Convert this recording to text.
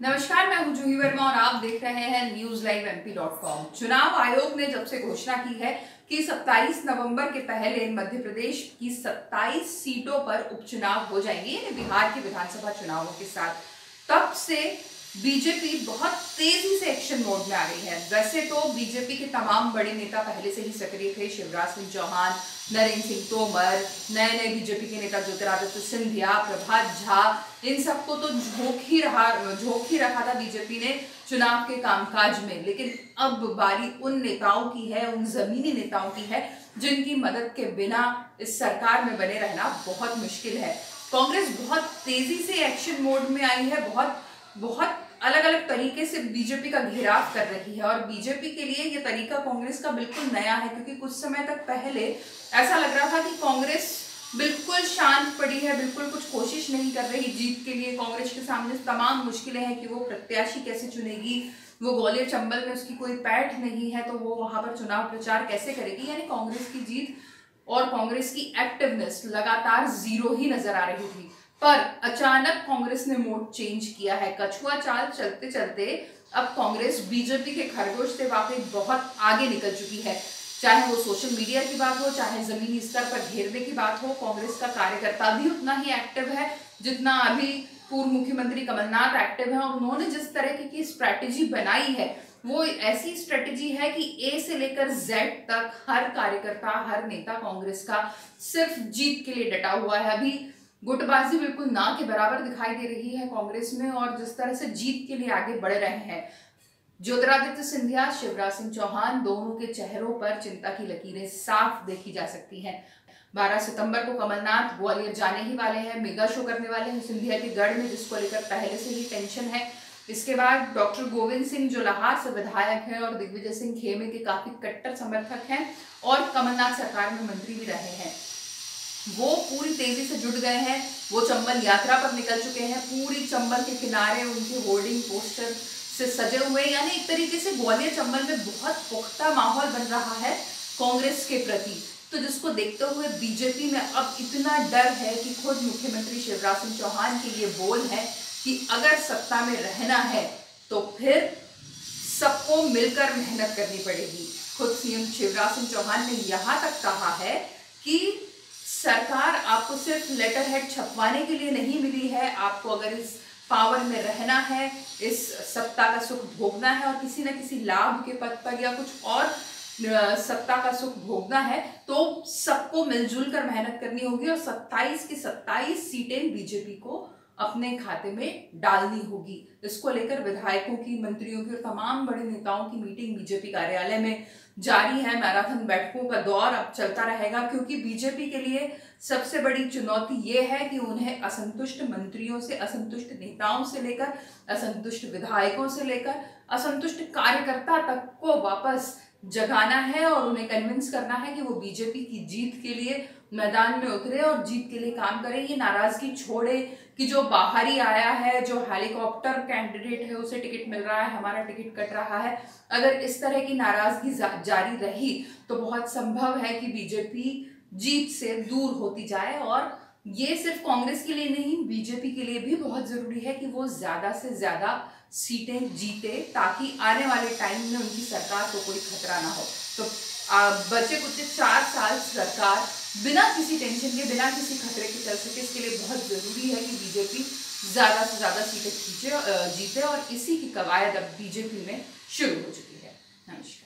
नमस्कार, मैं हूं जूही वर्मा और आप देख रहे हैं newslive.mp.com। चुनाव आयोग ने जब से घोषणा की है कि 27 नवंबर के पहले मध्य प्रदेश की 27 सीटों पर उपचुनाव हो जाएंगे, यानी बिहार के विधानसभा चुनावों के साथ, तब से बीजेपी बहुत तेजी से एक्शन मोड में आ गई है। वैसे तो बीजेपी के तमाम बड़े नेता पहले से ही सक्रिय थे। शिवराज सिंह चौहान, नरेंद्र सिंह तोमर, नए बीजेपी के नेता ज्योतिरादित्य सिंधिया, प्रभात झा, इन सबको तो झोंक ही रखा था बीजेपी ने चुनाव के कामकाज में। लेकिन अब बारी उन नेताओं की है, उन जमीनी नेताओं की है, जिनकी मदद के बिना इस सरकार में बने रहना बहुत मुश्किल है। कांग्रेस बहुत तेजी से एक्शन मोड में आई है, बहुत अलग अलग तरीके से बीजेपी का घेराव कर रही है। और बीजेपी के लिए ये तरीका कांग्रेस का बिल्कुल नया है, क्योंकि कुछ समय तक पहले ऐसा लग रहा था कि कांग्रेस बिल्कुल शांत पड़ी है, बिल्कुल कुछ कोशिश नहीं कर रही जीत के लिए। कांग्रेस के सामने तमाम मुश्किलें हैं कि वो प्रत्याशी कैसे चुनेगी, वो ग्वालियर चंबल में उसकी कोई पैठ नहीं है तो वो वहां पर चुनाव प्रचार कैसे करेगी। यानी कांग्रेस की जीत और कांग्रेस की एक्टिवनेस लगातार जीरो ही नजर आ रही थी। पर अचानक कांग्रेस ने मोड चेंज किया है। कछुआ चाल चलते चलते अब कांग्रेस बीजेपी के खरगोश से वाकई बहुत आगे निकल चुकी है। चाहे वो सोशल मीडिया की बात हो, चाहे जमीनी स्तर पर घेरने की बात हो, कांग्रेस का कार्यकर्ता भी उतना ही एक्टिव है जितना अभी पूर्व मुख्यमंत्री कमलनाथ एक्टिव है। और उन्होंने जिस तरह की स्ट्रैटेजी बनाई है, वो ऐसी स्ट्रेटेजी है कि ए से लेकर जेड तक हर कार्यकर्ता, हर नेता कांग्रेस का सिर्फ जीत के लिए डटा हुआ है। अभी गुटबाजी बिल्कुल ना के बराबर दिखाई दे रही है कांग्रेस में, और जिस तरह से जीत के लिए आगे बढ़ रहे हैं ज्योतिरादित्य सिंधिया, शिवराज सिंह चौहान, दोनों के चेहरों पर चिंता की लकीरें साफ देखी जा सकती हैं। 12 सितंबर को कमलनाथ ग्वालियर जाने ही वाले हैं, मेगा शो करने वाले हैं सिंधिया के गढ़ में, जिसको लेकर पहले से ही टेंशन है। इसके बाद डॉक्टर गोविंद सिंह जो लाहार से विधायक हैं और दिग्विजय सिंह खेमे के काफी कट्टर समर्थक हैं और कमलनाथ सरकार में मंत्री भी रहे हैं, वो पूरी तेजी से जुट गए हैं। वो चंबल यात्रा पर निकल चुके हैं। पूरी चंबल के किनारे उनके होर्डिंग पोस्टर से सजे हुए, यानी एक तरीके से ग्वालियर चंबल में बहुत पुख्ता माहौल बन रहा है कांग्रेस के प्रति। तो जिसको देखते हुए बीजेपी में अब इतना डर है कि खुद मुख्यमंत्री शिवराज सिंह चौहान के ये बोल है कि अगर सत्ता में रहना है तो फिर सबको मिलकर मेहनत करनी पड़ेगी। खुद सीएम शिवराज सिंह चौहान ने यहाँ तक कहा है कि सरकार आपको सिर्फ लेटर हेड छपवाने के लिए नहीं मिली है, आपको अगर इस पावर में रहना है, इस सत्ता का सुख भोगना है और किसी न किसी लाभ के पद पर या कुछ और सत्ता का सुख भोगना है, तो सबको मिलजुल कर मेहनत करनी होगी और 27 की 27 सीटें बीजेपी को अपने खाते में डालनी होगी। इसको लेकर विधायकों की, मंत्रियों की और तमाम बड़े नेताओं की मीटिंग बीजेपी कार्यालय में जारी है। मैराथन बैठकों का दौर अब चलता रहेगा, क्योंकि बीजेपी के लिए सबसे बड़ी चुनौती ये है कि उन्हें असंतुष्ट मंत्रियों से, असंतुष्ट नेताओं से लेकर, असंतुष्ट विधायकों से लेकर असंतुष्ट कार्यकर्ता तक को वापस जगाना है और उन्हें कन्विंस करना है कि वो बीजेपी की जीत के लिए मैदान में उतरे और जीत के लिए काम करें। ये नाराजगी छोड़े कि जो बाहर ही आया है, जो हेलीकॉप्टर कैंडिडेट है, उसे टिकट मिल रहा है, हमारा टिकट कट रहा है। अगर इस तरह की नाराजगी जारी रही तो बहुत संभव है कि बीजेपी जीत से दूर होती जाए। और ये सिर्फ कांग्रेस के लिए नहीं, बीजेपी के लिए भी बहुत जरूरी है कि वो ज्यादा से ज्यादा सीटें जीते, ताकि आने वाले टाइम में उनकी सरकार को कोई खतरा ना हो। तो बचे कुछ 4 साल सरकार बिना किसी टेंशन के, बिना किसी खतरे के चल सके, इसके लिए बहुत जरूरी है कि बीजेपी ज्यादा से ज्यादा सीटें जीते। और इसी की कवायद अब बीजेपी में शुरू हो चुकी है। नमस्कार।